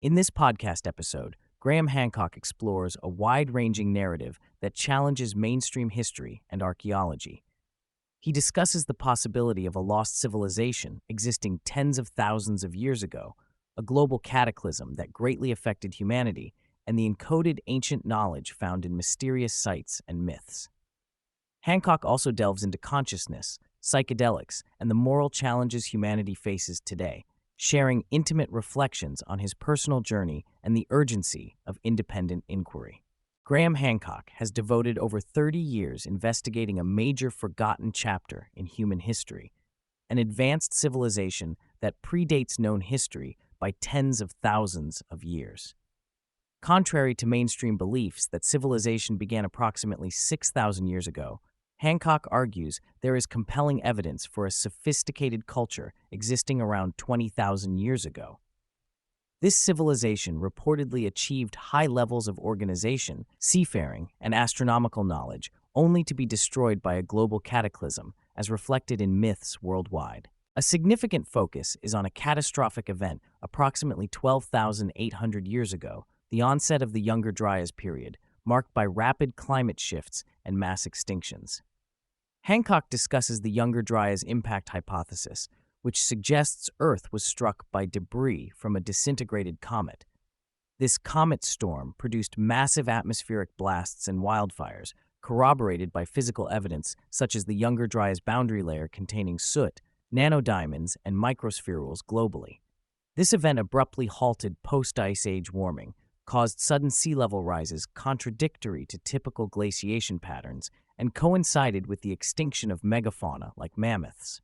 In this podcast episode, Graham Hancock explores a wide-ranging narrative that challenges mainstream history and archaeology. He discusses the possibility of a lost civilization existing tens of thousands of years ago, a global cataclysm that greatly affected humanity, and the encoded ancient knowledge found in mysterious sites and myths. Hancock also delves into consciousness, psychedelics, and the moral challenges humanity faces today, sharing intimate reflections on his personal journey and the urgency of independent inquiry. Graham Hancock has devoted over 30 years investigating a major forgotten chapter in human history, an advanced civilization that predates known history by tens of thousands of years. Contrary to mainstream beliefs that civilization began approximately 6,000 years ago, Hancock argues there is compelling evidence for a sophisticated culture existing around 20,000 years ago. This civilization reportedly achieved high levels of organization, seafaring, and astronomical knowledge, only to be destroyed by a global cataclysm, as reflected in myths worldwide. A significant focus is on a catastrophic event approximately 12,800 years ago, the onset of the Younger Dryas period, marked by rapid climate shifts and mass extinctions. Hancock discusses the Younger Dryas impact hypothesis, which suggests Earth was struck by debris from a disintegrated comet. This comet storm produced massive atmospheric blasts and wildfires, corroborated by physical evidence such as the Younger Dryas boundary layer containing soot, nanodiamonds, and microspherules globally. This event abruptly halted post-Ice Age warming, caused sudden sea level rises contradictory to typical glaciation patterns, and coincided with the extinction of megafauna like mammoths.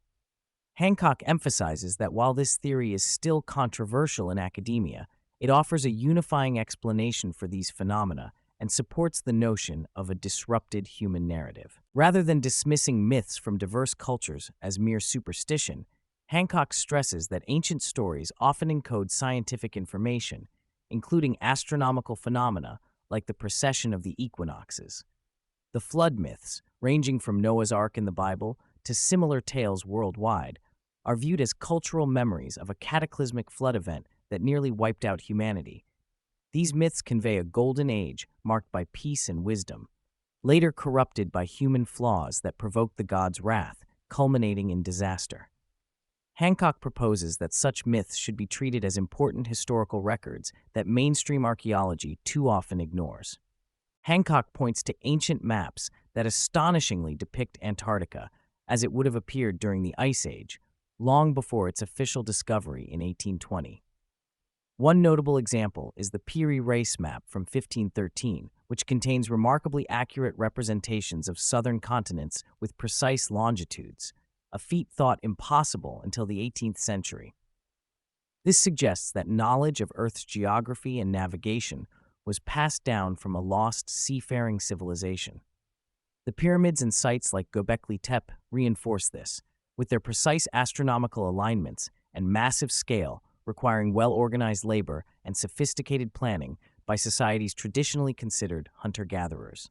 Hancock emphasizes that while this theory is still controversial in academia, it offers a unifying explanation for these phenomena and supports the notion of a disrupted human narrative. Rather than dismissing myths from diverse cultures as mere superstition, Hancock stresses that ancient stories often encode scientific information, including astronomical phenomena like the precession of the equinoxes. The flood myths, ranging from Noah's Ark in the Bible to similar tales worldwide, are viewed as cultural memories of a cataclysmic flood event that nearly wiped out humanity. These myths convey a golden age marked by peace and wisdom, later corrupted by human flaws that provoked the gods' wrath, culminating in disaster. Hancock proposes that such myths should be treated as important historical records that mainstream archaeology too often ignores. Hancock points to ancient maps that astonishingly depict Antarctica as it would have appeared during the Ice Age, long before its official discovery in 1820. One notable example is the Piri Reis map from 1513, which contains remarkably accurate representations of southern continents with precise longitudes, a feat thought impossible until the 18th century. This suggests that knowledge of Earth's geography and navigation was passed down from a lost seafaring civilization. The pyramids and sites like Göbekli Tepe reinforce this, with their precise astronomical alignments and massive scale requiring well-organized labor and sophisticated planning by societies traditionally considered hunter-gatherers.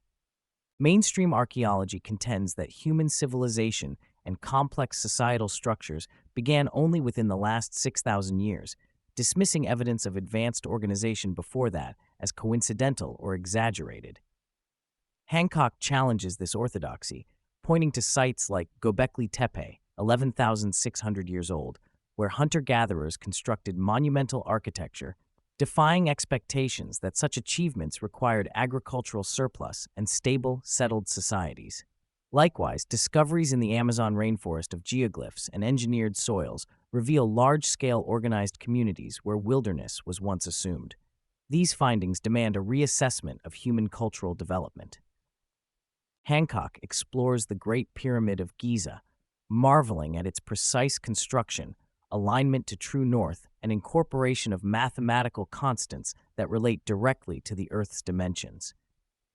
Mainstream archaeology contends that human civilization and complex societal structures began only within the last 6,000 years, dismissing evidence of advanced organization before that as coincidental or exaggerated. Hancock challenges this orthodoxy, pointing to sites like Göbekli Tepe, 11,600 years old, where hunter-gatherers constructed monumental architecture, defying expectations that such achievements required agricultural surplus and stable, settled societies. Likewise, discoveries in the Amazon rainforest of geoglyphs and engineered soils reveal large-scale organized communities where wilderness was once assumed. These findings demand a reassessment of human cultural development. Hancock explores the Great Pyramid of Giza, marveling at its precise construction, alignment to true north, and incorporation of mathematical constants that relate directly to the Earth's dimensions.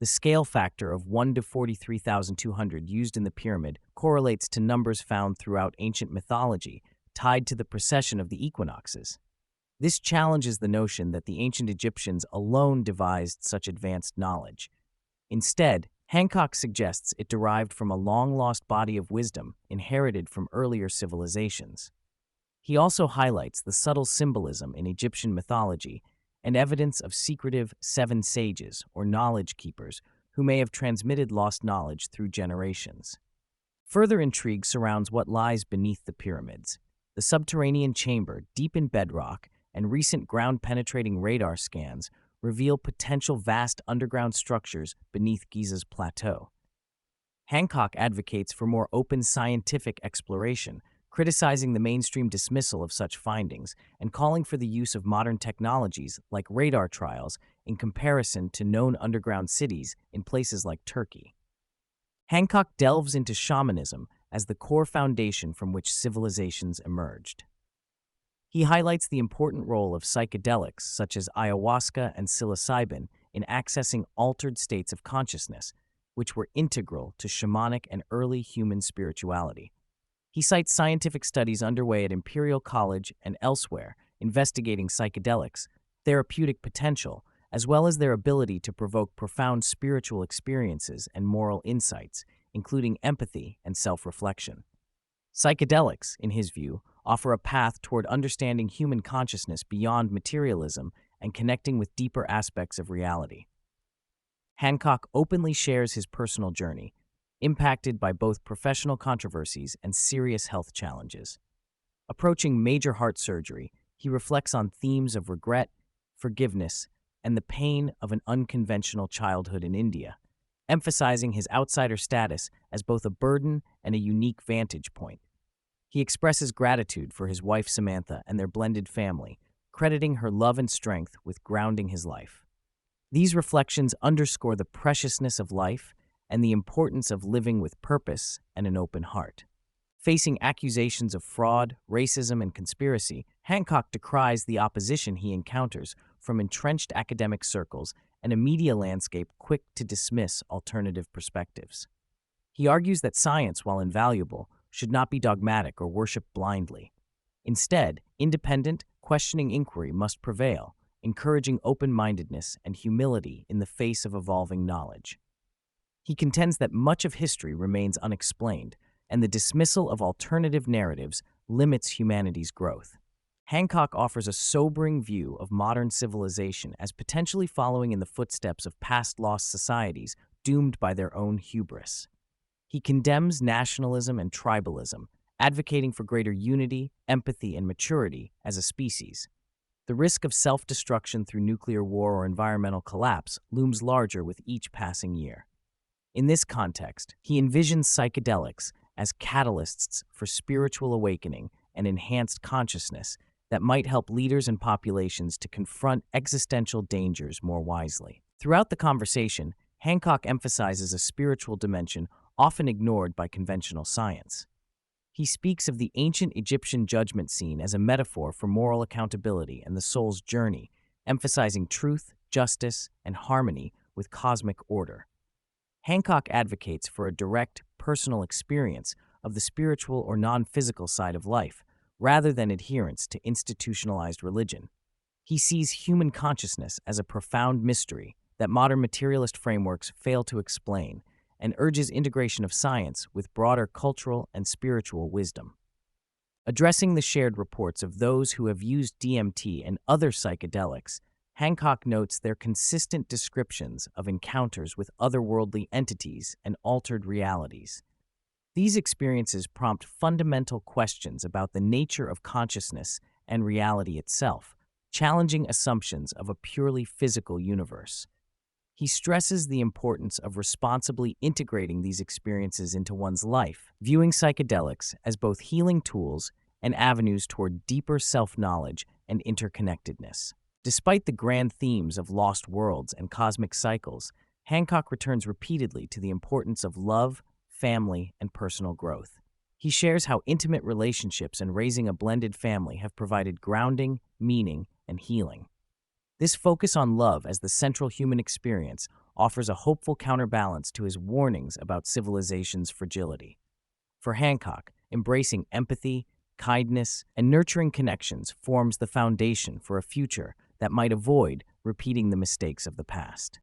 The scale factor of 1 to 43,200 used in the pyramid correlates to numbers found throughout ancient mythology, tied to the precession of the equinoxes. This challenges the notion that the ancient Egyptians alone devised such advanced knowledge. Instead, Hancock suggests it derived from a long-lost body of wisdom inherited from earlier civilizations. He also highlights the subtle symbolism in Egyptian mythology and evidence of secretive seven sages or knowledge keepers who may have transmitted lost knowledge through generations. Further intrigue surrounds what lies beneath the pyramids. The subterranean chamber, deep in bedrock, and recent ground-penetrating radar scans reveal potential vast underground structures beneath Giza's plateau. Hancock advocates for more open scientific exploration, criticizing the mainstream dismissal of such findings and calling for the use of modern technologies like radar trials in comparison to known underground cities in places like Turkey. Hancock delves into shamanism as the core foundation from which civilizations emerged. He highlights the important role of psychedelics such as ayahuasca and psilocybin in accessing altered states of consciousness, which were integral to shamanic and early human spirituality. He cites scientific studies underway at Imperial College and elsewhere investigating psychedelics' therapeutic potential, as well as their ability to provoke profound spiritual experiences and moral insights, including empathy and self-reflection. Psychedelics, in his view, offer a path toward understanding human consciousness beyond materialism and connecting with deeper aspects of reality. Hancock openly shares his personal journey, impacted by both professional controversies and serious health challenges. Approaching major heart surgery, he reflects on themes of regret, forgiveness, and the pain of an unconventional childhood in India, emphasizing his outsider status as both a burden and a unique vantage point. He expresses gratitude for his wife Samantha and their blended family, crediting her love and strength with grounding his life. These reflections underscore the preciousness of life and the importance of living with purpose and an open heart. Facing accusations of fraud, racism, and conspiracy, Hancock decries the opposition he encounters from entrenched academic circles and a media landscape quick to dismiss alternative perspectives. He argues that science, while invaluable, should not be dogmatic or worshipped blindly. Instead, independent, questioning inquiry must prevail, encouraging open-mindedness and humility in the face of evolving knowledge. He contends that much of history remains unexplained, and the dismissal of alternative narratives limits humanity's growth. Hancock offers a sobering view of modern civilization as potentially following in the footsteps of past lost societies doomed by their own hubris. He condemns nationalism and tribalism, advocating for greater unity, empathy, and maturity as a species. The risk of self-destruction through nuclear war or environmental collapse looms larger with each passing year. In this context, he envisions psychedelics as catalysts for spiritual awakening and enhanced consciousness that might help leaders and populations to confront existential dangers more wisely. Throughout the conversation, Hancock emphasizes a spiritual dimension often ignored by conventional science. He speaks of the ancient Egyptian judgment scene as a metaphor for moral accountability and the soul's journey, emphasizing truth, justice, and harmony with cosmic order. Hancock advocates for a direct, personal experience of the spiritual or non-physical side of life, rather than adherence to institutionalized religion. He sees human consciousness as a profound mystery that modern materialist frameworks fail to explain, and urges integration of science with broader cultural and spiritual wisdom. Addressing the shared reports of those who have used DMT and other psychedelics, Hancock notes their consistent descriptions of encounters with otherworldly entities and altered realities. These experiences prompt fundamental questions about the nature of consciousness and reality itself, challenging assumptions of a purely physical universe. He stresses the importance of responsibly integrating these experiences into one's life, viewing psychedelics as both healing tools and avenues toward deeper self-knowledge and interconnectedness. Despite the grand themes of lost worlds and cosmic cycles, Hancock returns repeatedly to the importance of love, family, and personal growth. He shares how intimate relationships and raising a blended family have provided grounding, meaning, and healing. This focus on love as the central human experience offers a hopeful counterbalance to his warnings about civilization's fragility. For Hancock, embracing empathy, kindness, and nurturing connections forms the foundation for a future that might avoid repeating the mistakes of the past.